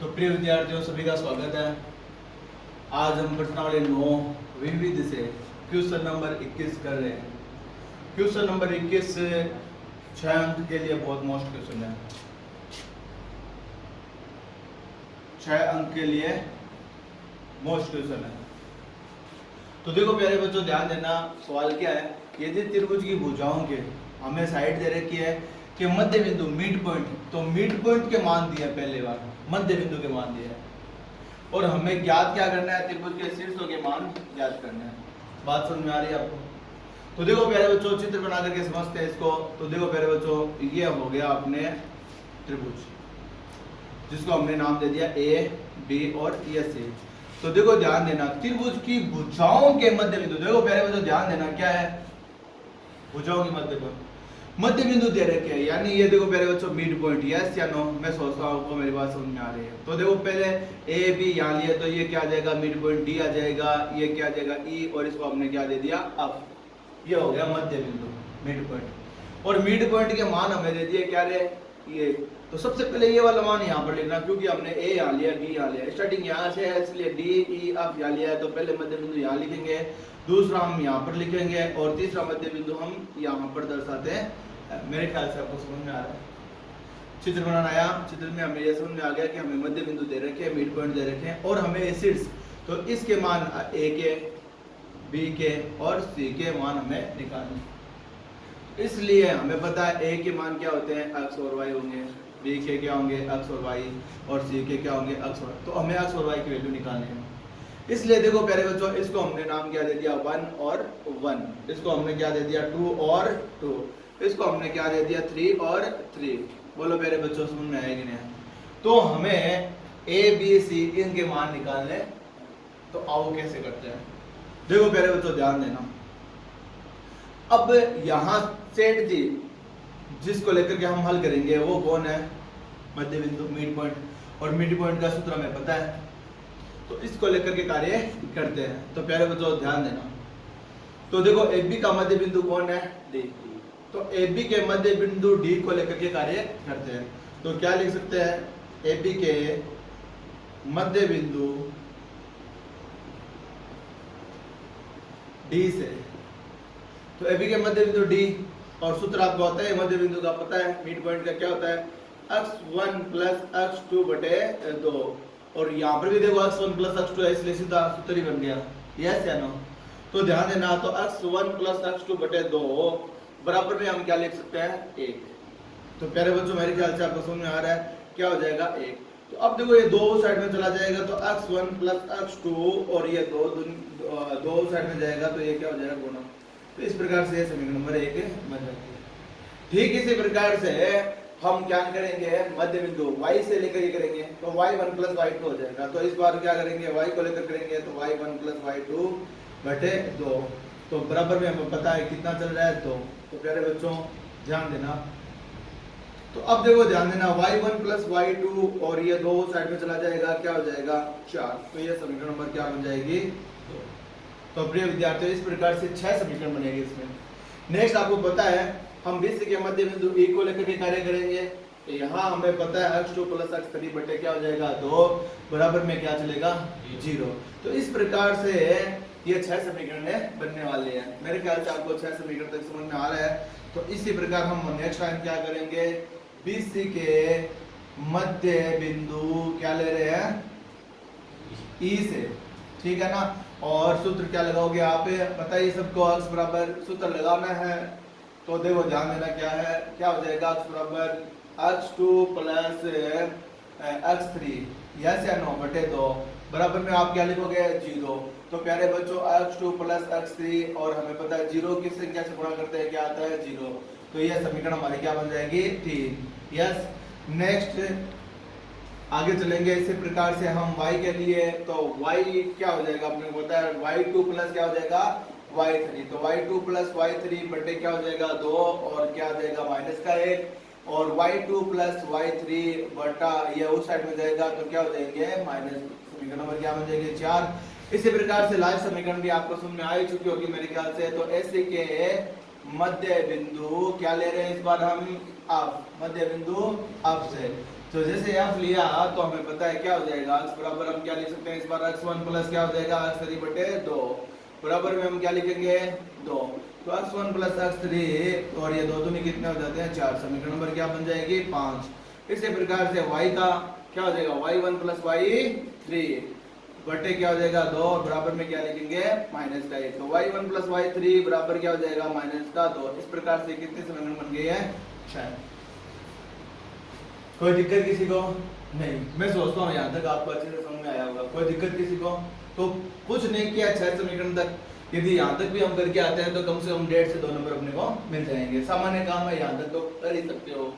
तो प्रिय विद्यार्थियों सभी का स्वागत है। आज हम पटना वाले 9 विविध से क्वेश्चन नंबर 21 कर रहे हैं। क्वेश्चन नंबर 21 6 अंक के लिए बहुत मोस्ट क्वेश्चन है। 6 अंक के लिए मोस्ट क्वेश्चन है। तो देखो प्यारे बच्चों, ध्यान देना। सवाल क्या है, यदि त्रिभुज की भुजाओं के हमें साइड दे रखी है कि मध्य बिंदु मिड पॉइंट, तो मिड पॉइंट के मान दिए पहले बार, मध्य बिंदु के मान दिए हैं और हमें ज्ञात क्या करना है, त्रिभुज के शीर्षों के मान ज्ञात करने हैं। बात समझ में आ रही है आपको? तो देखो प्यारे बच्चों, चित्र बना करके समझते हैं इसको। तो देखो प्यारे बच्चों, ये हो गया अपने त्रिभुज, जिसको हमने नाम दे दिया ए, बी और ये सी। तो देखो ध्यान देना, त्रिभुज की भुजाओं के मध्य बिंदु, देखो प्यारे बच्चों ध्यान देना, क्या है भुजाओं की मध्य बिंदु दे रखे हैं, यानी ये देखो प्यारे बच्चों मिड पॉइंट, यस या नो? मैं सोचता हूँ आपको मेरी बात समझ में आ रही है। तो देखो पहले ए बी यहाँ लिया, तो ये क्या आ जाएगा मिड पॉइंट, डी आ जाएगा, ये क्या आ जाएगा ई, और इसको हमने क्या दे दिया अब, ये हो गया मध्य बिंदु मिड पॉइंट। और मिड पॉइंट के मान हमें दे दिए क्या रे, ये। तो सबसे पहले ये वाला मान यहाँ पर लिखना, क्योंकि हमने ए यहाँ लिया, बी यहाँ लिया, स्टार्टिंग यहाँ से है, इसलिए डी ई अब यहाँ लिया है, तो पहले मध्य बिंदु यहाँ लिखेंगे, दूसरा हम यहाँ पर लिखेंगे और तीसरा मध्य बिंदु हम यहाँ पर दर्शाते हैं। मेरे ख्याल से आपको समझ में आ रहा है। चित्र बनाना आया, चित्र में हमें यह समझ में आ गया कि हमें मध्य बिंदु दे रखे हैं, मिड पॉइंट दे रखे हैं और हमें एसिड्स, तो इसके मान ए के, बी के और सी के मान हमें निकालने। इसलिए हमें पता है ए के मान क्या होते हैं, एक्स और वाई होंगे, बी के क्या होंगे, एक्स और वाई, और सी के क्या होंगे, एक्स और। तो हमें एक्स और वाई की वैल्यू निकालनी है। इसलिए देखो प्यारे बच्चों, इसको हमने नाम क्या दे दिया 1 और 1, इसको हमने क्या दे दिया 2 और 2, इसको हमने क्या दे दिया 3 और 3। बोलो प्यारे बच्चों समझ में आएगी नहीं? तो हमें ए बी सी इनके मान निकालने, तो आओ कैसे करते हैं। देखो प्यारे बच्चों ध्यान देना, अब यहां सेठ जी जिसको लेकर के हम हल करेंगे वो कौन है, मध्य बिंदु मिड पॉइंट, और मिड पॉइंट का सूत्र हमें पता है, तो इसको लेकर के कार्य करते हैं। तो प्यारे बच्चों ध्यान देना, तो देखो ए बी का मध्य बिंदु कौन है, डी। तो ए बी के मध्य बिंदु डी को लेकर के कार्य करते हैं। तो क्या लिख सकते हैं, ए बी के मध्य बिंदु डी से, तो ए बी के मध्य बिंदु डी, और सूत्र आपको आता है मध्य बिंदु का पता है, मिड पॉइंट का क्या होता है, x1 प्लस x2 बटे 2, और यहाँ पर भी देखो x1 प्लस x2 है, इसलिए सीधा सूत्र ही बन गया, यस या नो? तो ध्यान देना, तो x1 प्लस x2 बटे 2 बराबर में हम क्या लिख सकते हैं 1। तो प्यारे बच्चों मेरे ख्याल से आपको समझ में आ रहा है, क्या हो जाएगा 1। तो अब देखो ये दो साइड में चला जाएगा, तो x1 प्लस x2 और ये दो साइड में जाएगा, तो ये क्या हो जाएगा गुणा। तो इस प्रकार से समीकरण नंबर 1 बन जाती है। ठीक इसी प्रकार से हम क्या करेंगे, मध्य बिंदु y से लेकर ये करेंगे, तो y1 प्लस y2 हो जाएगा। तो इस बार क्या करेंगे, y को लेकर करेंगे, तो y1 प्लस y2 बटे 2, तो बराबर में हमें पता है कितना चल रहा है 2। तो प्यारे बच्चों ध्यान देना, तो अब देखो ध्यान देना, y1 प्लस y2 और ये दो साइड में चला जाएगा, क्या हो जाएगा 4। तो ये समीकरण नंबर क्या बन जाएगी 2। तो प्रिय विद्यार्थियों इस प्रकार से 6 समीकरण बनेंगे इसमें। नेक्स्ट आपको पता है हम बीसी के मध्य बिंदु ए को लेकर के कार्य करेंगे। तो यहाँ हमें पता है x2 प्लस x3 बटे क्या हो जाएगा 2, बराबर में क्या चलेगा 0। तो इस प्रकार से ये 6 समीकरण बनने वाले हैं। मेरे ख्याल से आपको 6 समीकरण तक समझ में आ रहा है। तो इसी प्रकार हम नेक्स्ट टाइम क्या करेंगे, बीसी के मध्य बिंदु क्या ले रहे हैं ई से, ठीक है ना? और सूत्र क्या लगाओगे आप, पता है सबको x बराबर सूत्र लगाना है। तो देखो ध्यान देना क्या है, क्या हो जाएगा x बराबर x2 प्लस x3, यस या नो, बटे 2, बराबर में आप क्या लिखोगे 0। तो प्यारे बच्चों x2 प्लस x3 और हमें पता है 0 किस संख्या से गुणा करते हैं, क्या आता है 0। तो यह समीकरण हमारी क्या बन जाएगी 3, यस। नेक्स्ट आगे चलेंगे इसी प्रकार से हम y के लिए, तो y क्या हो जाएगा अपने को पता है, y2 प्लस क्या हो जाएगा y3। तो y2 प्लस y3 बटे क्या हो जाएगा 2 और क्या आ जाएगा माइनस का 1, और y2 प्लस y3 बटा ये उस साइड में जाएगा, तो क्या हो जाएंगे माइनस। समीकरण नंबर क्या बन जाएंगे 4। इसी प्रकार से लास्ट समीकरण भी आपको समझ में आ चुकी होगी मेरे ख्याल से। तो ऐसे के मध्य बिंदु क्या ले रहे हैं इस बार हम, अब मध्य बिंदु अब से, तो जैसे एफ लिया तो हमें पता है क्या हो जाएगा, x बराबर हम क्या लिख सकते हैं इस बार, x1 प्लस क्या हो जाएगा x3 बटे 2 बराबर में हम क्या लिखेंगे 2। तो x1 प्लस x3 और ये दो दूनी कितने हो जाते हैं 4, समीकरण नंबर क्या बन जाएगी 5। इसी प्रकार से y का क्या हो जाएगा y1 प्लस y3 बटे क्या हो जाएगा 2 और बराबर में क्या लिखेंगे माइनस का 1। तो y1 प्लस y3 बराबर क्या हो जाएगा माइनस का 2। इस प्रकार से कितने समीकरण बन गए हैं 6। कोई दिक्कत किसी को नहीं, मैं सोचता हूँ यहाँ तक आपको अच्छे से समझ में आया होगा। कोई दिक्कत किसी को? तो कुछ नहीं किया 6 समीकरण तक, यदि यहाँ तक भी हम करके आते हैं तो कम से कम 1.5 से 2 नंबर अपने को मिल जाएंगे। सामान्य काम है, यहाँ तक तो कर ही सकते हो।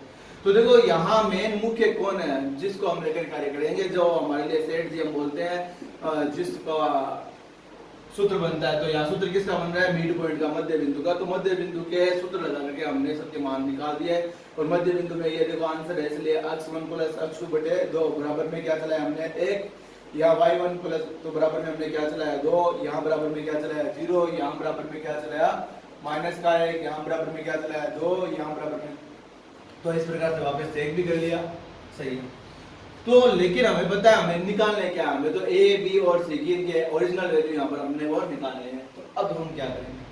तो देखो यहाँ मेन मुख्य कौन है जिसको हम लेकर कार्य करेंगे, जो हमारे लिए सेठ जी हम बोलते हैं, जिसका सूत्र बनता है। तो यहाँ सूत्र किसका बन रहा है मिड पॉइंट का, मध्य बिंदु का। तो मध्य बिंदु के सूत्र लगा करके हमने सबके मान निकाल दिए और मध्य बिंदु में ये देखो आंसर है, इसलिए x1 प्लस x2 बटे 2 बराबर में क्या चलाया हमने 1, या y1 प्लस तो बराबर में हमने क्या चलाया 2, यहाँ बराबर में क्या चलाया 0, यहाँ बराबर में क्या चलाया माइनस का 1, यहाँ बराबर में क्या चलाया 2, यहाँ बराबर में। तो इस प्रकार से वापस चेक भी कर लिया, सही है। तो लेकिन हमें पता है हमें निकालने क्या है, हमें तो ए बी और सी की इनके ओरिजिनल वैल्यू यहाँ पर हमने और निकालने हैं। तो अब हम क्या करेंगे,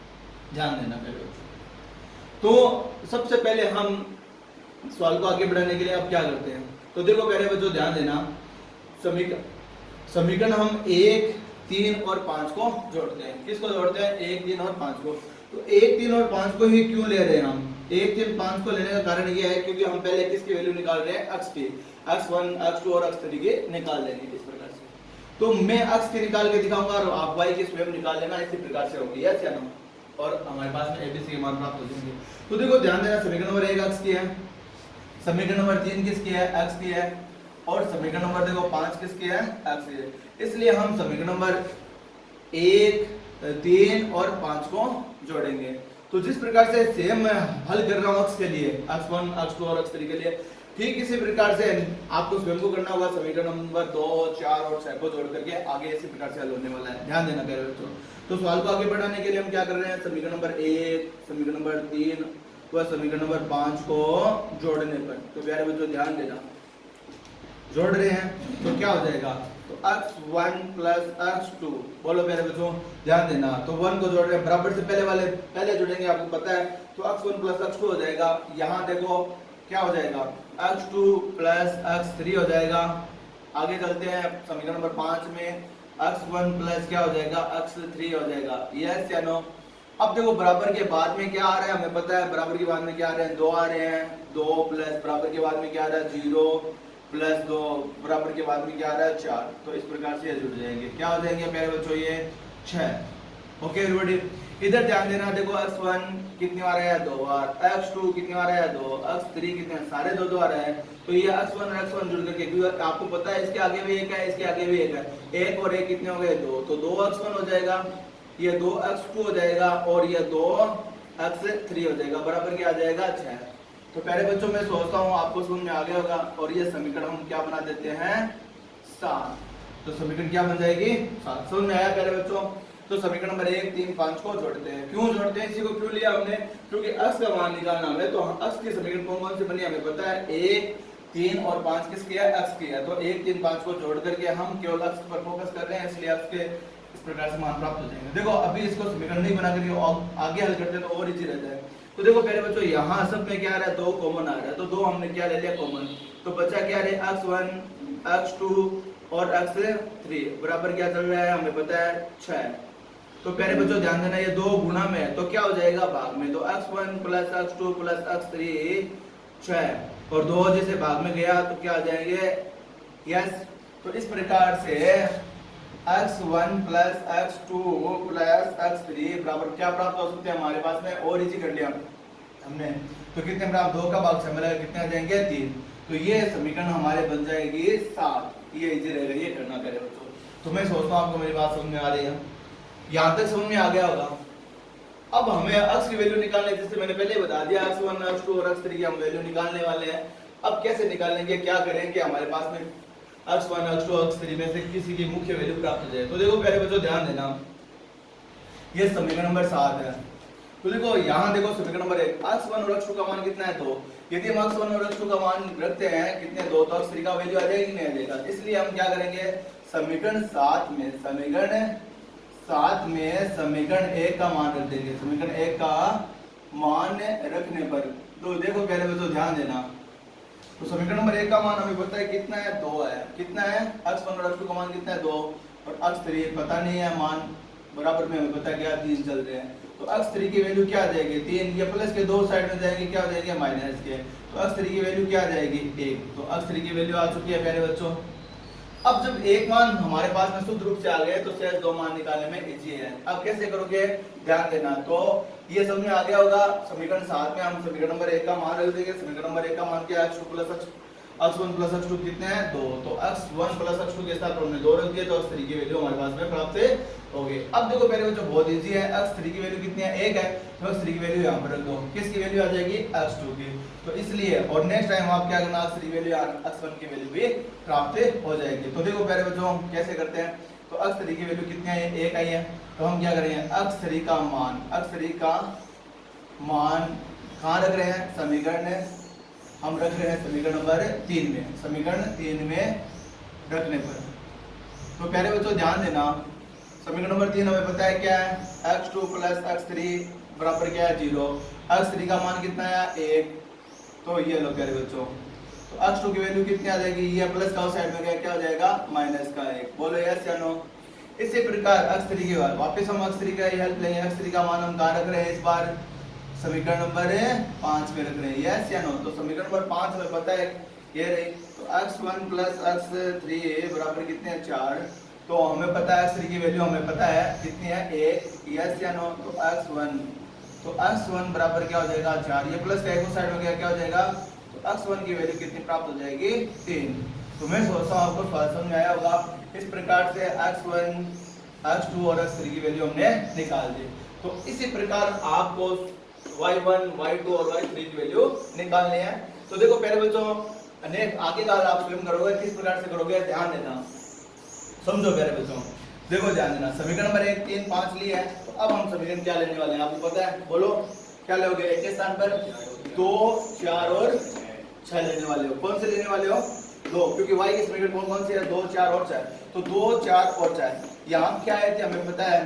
ध्यान देना पहले। तो सबसे पहले हम सवाल को आगे बढ़ाने के लिए अब क्या करते हैं, तो देखो पहले बच्चों ध्यान देना, समीकरण हम 1, 3 और 5 को जोड़ते हैं। किसको जोड़ते हैं 1, 3 और 5 को। तो 1, 3 और 5 को ही क्यों ले रहे हैं हम, 1, 3, 5 को लेने का कारण यह है क्योंकि हम पहले किसकी वैल्यू निकाल रहे हैं x की, x1, x2 और x3 के निकाल लेंगे इस प्रकार से। तो मैं x की निकाल के दिखाऊंगा और आप y की स्वयं निकाल लेना, इसी प्रकार से होगी यस या नो, और हमारे पास में एबीसी के मान प्राप्त हो जाएंगे। तो देखो ध्यान देना, समीकरण नंबर 1 x की है, समीकरण नंबर 3 किसकी है x की है, और समीकरण नंबर देखो 5 किसकी है x की है। इसलिए हम समीकरण नंबर 1, 3 और 5 को जोड़ेंगे। तो जिस प्रकार से सेम मैं हल कर रहा हूँ x के लिए, x1, x2 और x3 के लिए, ठीक इसी प्रकार से आपको स्वयं को करना होगा समीकरण नंबर 2, 4 और 6 को जोड़ करके आगे इसी प्रकार से हल होने वाला है। ध्यान देना प्यारे बच्चों। तो सवाल को आगे बढ़ाने के लिए हम क्या कर रहे हैं, समीकरण नंबर 1, समीकरण नंबर 3 व समीकरण नंबर 5 को जोड़ने पर, तो प्यारे बच्चों ध्यान देना, जोड़ रहे हैं तो क्या हो जाएगा, तो x1 प्लस x2, बोलो प्यारे बच्चों ध्यान देना। तो 1 को जोड़ रहे हैं, बराबर से पहले जोड़ेंगे, आपको पता है। तो x1 प्लस x2 हो जाएगा, यहाँ देखो क्या हो जाएगा x2 प्लस x3 हो जाएगा। आगे चलते हैं समीकरण नंबर 5 में, x1 प्लस क्या हो जाएगा x3 हो जाएगा, यस या नो। अब देखो बराबर के बाद में क्या आ रहा है, हमें पता है बराबर के बाद में क्या आ रहे हैं 2 आ रहे हैं, 2 प्लस बराबर के बाद में क्या आ रहा है 0 प्लस 2 बराबर के बाद में क्या आ रहा है 4। तो इस प्रकार से जुड़ जाएंगे, क्या हो जाएंगे प्यारे बच्चों ये 6। ओके एवरीबॉडी, इधर ध्यान देना, देखो x1 कितनी बार है 2 बार, x2 कितनी बार है 2, x3 कितने सारे 2 आ रहे हैं। तो ये x1 और x1 जुड़ करके, क्योंकि आपको पता है इसके आगे भी एक है, इसके आगे भी एक है, 1 और 1 कितने हो गए 2, तो 2x1 हो जाएगा, ये 2x2 हो जाएगा और ये 2x3 हो जाएगा, बराबर क्या आ जाएगा 6। तो प्यारे बच्चों मैं सोचता हूँ आपको समझ में आ गया होगा, और ये समीकरण हम क्या बना देते हैं 7। तो समीकरण क्या बन जाएगी 7। समझ में आया प्यारे बच्चों। तो समीकरण नंबर 1, 3, 5 को जोड़ते हैं। क्यों जोड़ते हैं, इसी को क्यों लिया हमने, क्योंकि x का मान निकालना है। तो x के समीकरण कौन से बने हमें पता है, 1, 3 और 5 किसकी है x की है। तो 1, 3, 5 को जोड़ करके हम केवल x पर फोकस कर रहे हैं, इसलिए x के इस प्रकार से मान प्राप्त हो जाएंगे। देखो अभी इसको समीकरण नहीं बना करके आगे हल करते हैं तो और इजी रहता है। तो देखो पहले बच्चों यहाँ सब में क्या आ रहा है 2 कॉमन आ रहा है, तो 2 हमने क्या ले लिया कॉमन, तो बचा क्या रहे x1, x2 और x3 बराबर क्या चल रहा है हमें पता है 6। तो प्यारे बच्चों ध्यान देना, ये 2 गुणा में है तो क्या हो जाएगा भाग में, तो x1 plus x2 plus x3 6 और 2 जैसे भाग में गया तो क्या आ जाएंगे यस। तो इस प्रकार से x1 plus x2 plus x3 बराबर क्या प्राप्त हो सकते हैं हमारे पास में, और इजी कर लिया हमने। तो कितने प्राप्त 2 का भाग 6 मिला कितने आ जाएंगे 3। तो ये समीकरण हमारे बन जाएगी 7। ये इजी रहेगा, ये करना प्यारे बच्चों। तो मैं सोचता हूँ आपको मेरी बात समझ में आ रही है, यहाँ तक समझ में आ गया होगा। अब हमें x की वैल्यू निकालने, जैसे मैंने पहले बता दिया x1, x2 और x3 की हम वैल्यू निकालने वाले हैं। अब कैसे निकालेंगे, क्या करेंगे, हमारे पास में x1, x2, x3 में से किसी की मुख्य वैल्यू प्राप्त हो जाए। तो देखो प्यारे बच्चों ध्यान देना, ये समीकरण नंबर 7 है। तो देखो यहाँ देखो समीकरण नंबर 1, x1 और x2 का मान कितना है 2, यदि हम x1 और x2 का मान रखते हैं कितने दो, तो x3 का वैल्यू आ जाएगी नहीं आ जाएगा। इसलिए हम क्या करेंगे, समीकरण 7 में समीकरण 1 का मान रख देंगे। समीकरण 1 का मान रखने पर तो देखो पहले बच्चों ध्यान देना, तो समीकरण नंबर 1 का मान हमें पता है कितना है, 2 है। कितना है, x1 और x2 का मान कितना है, 2, और x3 पता नहीं है मान, बराबर में हमें पता क्या 3 चल रहे हैं। तो x3 की वैल्यू क्या आ जाएगी, 3, ये प्लस के दो साइड में जाएगी, क्या हो जाएगी माइनस के, तो x3 की वैल्यू क्या आ जाएगी 1। तो x3 की वैल्यू आ चुकी है प्यारे बच्चों। अब जब एक मान हमारे पास में शुद्ध रूप से आ गए तो शेष दो मान निकालने में इजी है। अब कैसे करोगे, ध्यान देना, तो ये समझ में आ गया होगा। समीकरण 7 में हम समीकरण नंबर 1 का मान रख देंगे। समीकरण नंबर 1 का मान क्या है, x1 प्लस x2 कितने हैं 2, तो x1 प्लस x2 के साथ हमने 2 रख दिए, तो x3 की वैल्यू हमारे पास में प्राप्त हो गई। अब देखो पहले बच्चों बहुत इजी है, x3 की वैल्यू कितनी है 1 है, तो x3 की वैल्यू यहाँ पर रख दो, किसकी वैल्यू आ जाएगी x2 की, तो इसलिए और नेक्स्ट टाइम आप क्या करना, x3 वैल्यू x1 की वैल्यू भी प्राप्त हो जाएगी। तो देखो पहले बच्चों कैसे करते हैं, तो x3 की वैल्यू कितनी है 1 आई है, तो हम क्या करेंगे x3 का मान कहाँ रख रहे हैं, समीकरण हम रख रहे हैं समीकरण नंबर 3 में। समीकरण 3 में रखने पर तो पहले बच्चों ध्यान देना, समीकरण नंबर 3 हमें पता है क्या है, x2 प्लस x3 बराबर क्या है 0, x3 का मान कितना है 1, तो ये लो प्यारे बच्चों, तो x2 की वैल्यू कितनी आ जाएगी, ये प्लस का साइड में गया क्या हो जाएगा माइनस का 1, बोलो यस या नो। इसी प्रकार x3 के बाद वापस हम x3 का हेल्प लेंगे, x3 का मान हम कहाँ रख रहे हैं इस बार, समीकरण नंबर 5 में रख रहे हैं, यस या नो। तो समीकरण नंबर 5 हमें पता है ये रही, तो x1 प्लस x3 बराबर कितने हैं 4, तो हमें पता है x3 की वैल्यू हमें पता है कितनी है 1, यस या नो। तो x1 बराबर क्या हो जाएगा 4, ये प्लस का एक साइड में गया क्या हो जाएगा, तो x1 की वैल्यू कितनी प्राप्त हो जाएगी 3। तो मैं सोचता हूँ आपको सवाल समझ में आया होगा। इस प्रकार से x1 x2 और x3 की वैल्यू हमने निकाल दी। तो इसी प्रकार आपको y1 y2 और y3 की वैल्यू निकालनी है। तो देखो पहले बच्चों आगे का आप स्वयं करोगे, किस प्रकार से करोगे ध्यान देना, समझो पहले बच्चों, देखो ध्यान देना, समीकरण नंबर 1 3 5 लिए है, तो अब हम समीकरण क्या लेने वाले हैं आपको पता है, बोलो क्या लोगे, एक के स्थान पर 2 4 और 6 लेने वाले हो। कौन से लेने वाले हो, 2, क्योंकि y की समीकरण कौन कौन सी है 2 4 और 6, तो 2 4 और 4 यहाँ क्या आए थे हमें पता है,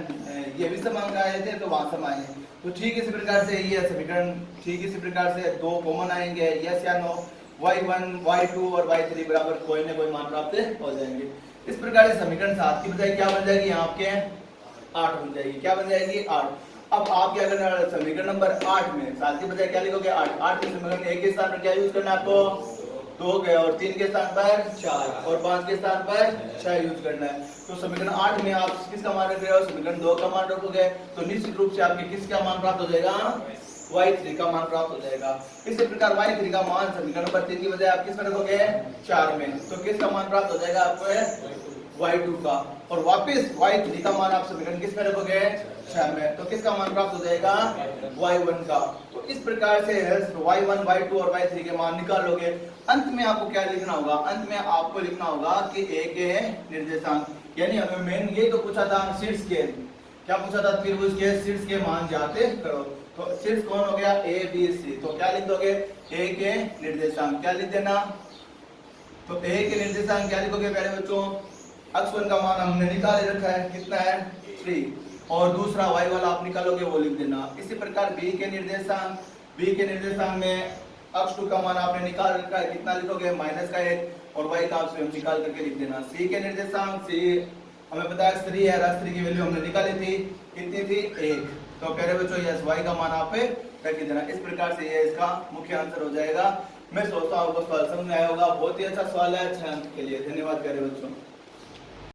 ये भी समान आए थे तो वहां सम आए, तो ठीक इसी प्रकार से ये समीकरण ठीक इसी प्रकार से 2 कॉमन आएंगे, यस या नो, y1 y2 और y3 बराबर कोई ना कोई मान प्राप्त हो जाएंगे। इस प्रकार से समीकरण 7 की बजाय क्या बन जाएगी यहाँ आपके 8 बन जाएगी, क्या बन जाएगी 8। अब आप क्या करना है, समीकरण नंबर 8 में 7 की बजाय क्या लिखोगे 8 के समीकरण 1 के स्थान पर क्या यूज करना है आपको 2 गए, और 3 के स्थान पर 4 और 5 के स्थान पर 6 यूज करना है। तो समीकरण 8 में आप किसका मान रख रहे हो, समीकरण 2 का मान रखोगे, तो निश्चित रूप से आपके किसका मान प्राप्त हो जाएगा, y3 का मान प्राप्त हो जाएगा। इसी प्रकार y3 का मान समीकरण नंबर 3 की बजाय आप किस में रखोगे 4 में, तो किसका मान प्राप्त हो जाएगा आपको y2 का, और वापस y3 का मान आप समीकरण किस में रखोगे 6 में, तो किसका मान प्राप्त हो जाएगा y1 का। तो इस प्रकार से y1 y2 और y3 के मान निकाल लोगे। अंत में आपको क्या लिखना होगा, अंत में आपको लिखना होगा कि a के निर्देशांक, यानी हमें मेन ये तो पूछा था शीर्ष के, क्या पूछा था त्रिभुज के शीर्ष के मान जाते करो, तो शीर्ष कौन हो गया a b c, तो क्या लिख दोगे a के निर्देशांक, क्या लिख देना, तो a के निर्देशांक क्या लिखोगे पहले बच्चों, x1 का मान हमने निकाल रखा है कितना है 3, और दूसरा y वाला आप निकालोगे वो लिख देना। इसी प्रकार b के निर्देशांक में x2 का मान आपने निकाल रखा है कितना लिखोगे -1, और y का आप स्वयं निकाल करके लिख देना। c के निर्देशांक c हमें पता है x3 है, x3 की वैल्यू हमने निकाली थी कितनी थी 1, तो पहले बच्चों यस y का मान आप रख देना। इस प्रकार से ये इसका मुख्य आंसर हो जाएगा। मैं सोचता हूँ आपको सवाल समझ में आया होगा, बहुत ही अच्छा सवाल है 6 अंक के लिए। धन्यवाद प्यारे बच्चों।